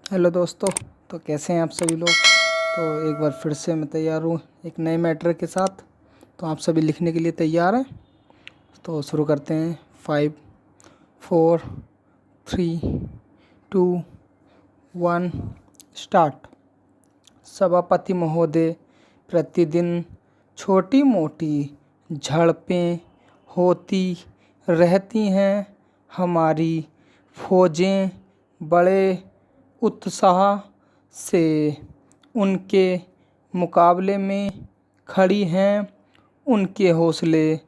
Hello दोस्तों। तो कैसे हैं आप सभी लोग। तो एक बार फिर से मैं तैयार हूँ एक नए मैटर के साथ। तो आप सभी लिखने के लिए तैयार हैं। तो शुरू करते हैं। 5 4 3 2 1 स्टार्ट। सभापति महोदय, प्रतिदिन छोटी मोटी झड़पें होती रहती हैं। हमारी फौजें बड़े उत्साह से उनके मुकाबले में खड़ी हैं। उनके हौसले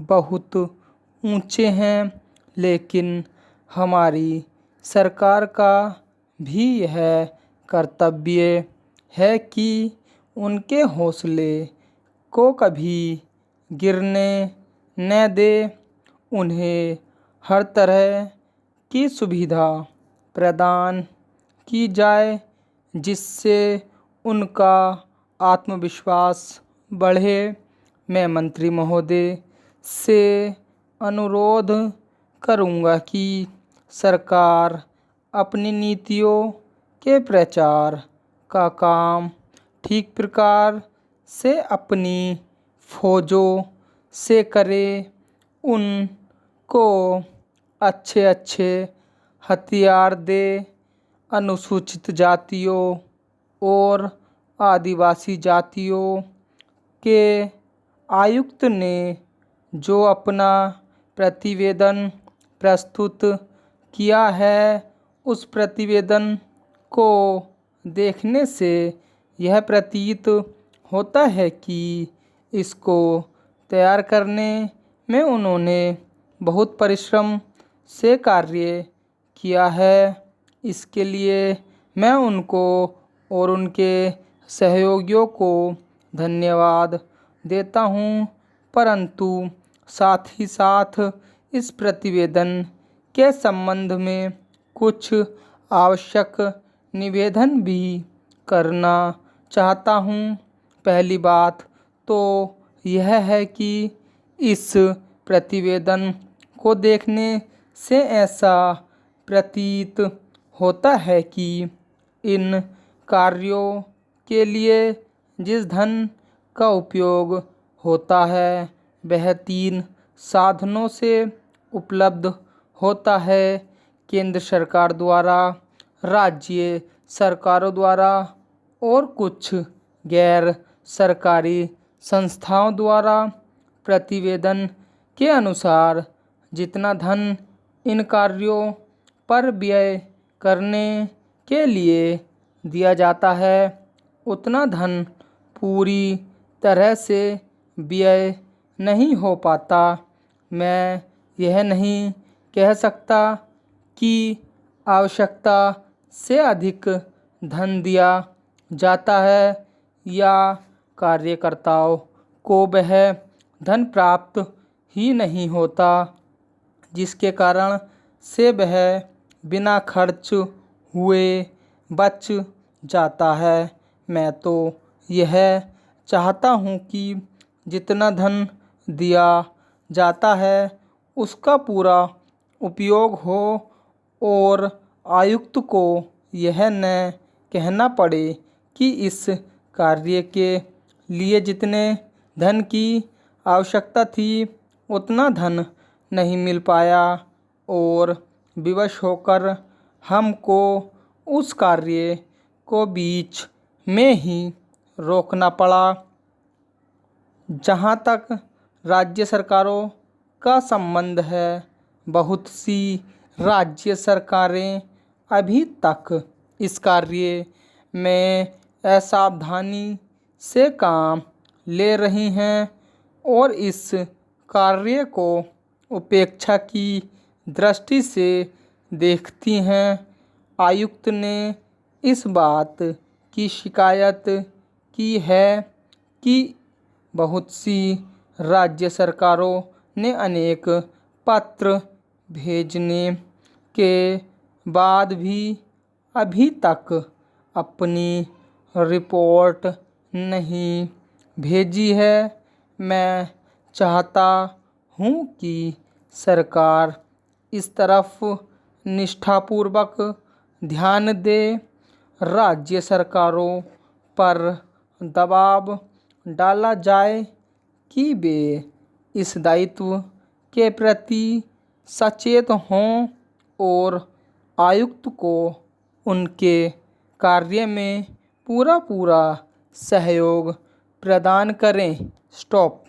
बहुत ऊंचे हैं, लेकिन हमारी सरकार का भी यह कर्तव्य है कि उनके हौसले को कभी गिरने न दे। उन्हें हर तरह की सुविधा प्रदान की जाए जिससे उनका आत्मविश्वास बढ़े। मैं मंत्री महोदय से अनुरोध करूंगा कि सरकार अपनी नीतियों के प्रचार का काम ठीक प्रकार से अपनी फौजों से करे। उनको अच्छे अच्छे हथियार दे। अनुसूचित जातियों और आदिवासी जातियों के आयुक्त ने जो अपना प्रतिवेदन प्रस्तुत किया है, उस प्रतिवेदन को देखने से यह प्रतीत होता है कि इसको तैयार करने में उन्होंने बहुत परिश्रम से कार्य किया है। इसके लिए मैं उनको और उनके सहयोगियों को धन्यवाद देता हूँ, परंतु साथ ही साथ इस प्रतिवेदन के संबंध में कुछ आवश्यक निवेदन भी करना चाहता हूँ। पहली बात तो यह है कि इस प्रतिवेदन को देखने से ऐसा प्रतीत होता है कि इन कार्यों के लिए जिस धन का उपयोग होता है वह 3 साधनों से उपलब्ध होता है। केंद्र सरकार द्वारा, राज्य सरकारों द्वारा और कुछ गैर सरकारी संस्थाओं द्वारा। प्रतिवेदन के अनुसार जितना धन इन कार्यों पर व्यय करने के लिए दिया जाता है, उतना धन पूरी तरह से व्यय नहीं हो पाता। मैं यह नहीं कह सकता कि आवश्यकता से अधिक धन दिया जाता है या कार्यकर्ताओं को वह धन प्राप्त ही नहीं होता, जिसके कारण से वह बिना खर्च हुए बच जाता है। मैं तो यह चाहता हूँ कि जितना धन दिया जाता है उसका पूरा उपयोग हो और आयुक्त को यह न कहना पड़े कि इस कार्य के लिए जितने धन की आवश्यकता थी उतना धन नहीं मिल पाया और विवश होकर हमको उस कार्य को बीच में ही रोकना पड़ा। जहाँ तक राज्य सरकारों का संबंध है, बहुत सी राज्य सरकारें अभी तक इस कार्य में असावधानी से काम ले रही हैं और इस कार्य को उपेक्षा की दृष्टि से देखती हैं। आयुक्त ने इस बात की शिकायत की है कि बहुत सी राज्य सरकारों ने अनेक पत्र भेजने के बाद भी अभी तक अपनी रिपोर्ट नहीं भेजी है। मैं चाहता हूँ कि सरकार इस तरफ निष्ठापूर्वक ध्यान दे राज्य सरकारों पर दबाव डाला जाए कि वे इस दायित्व के प्रति सचेत हों और आयुक्त को उनके कार्य में पूरा सहयोग प्रदान करें। स्टॉप।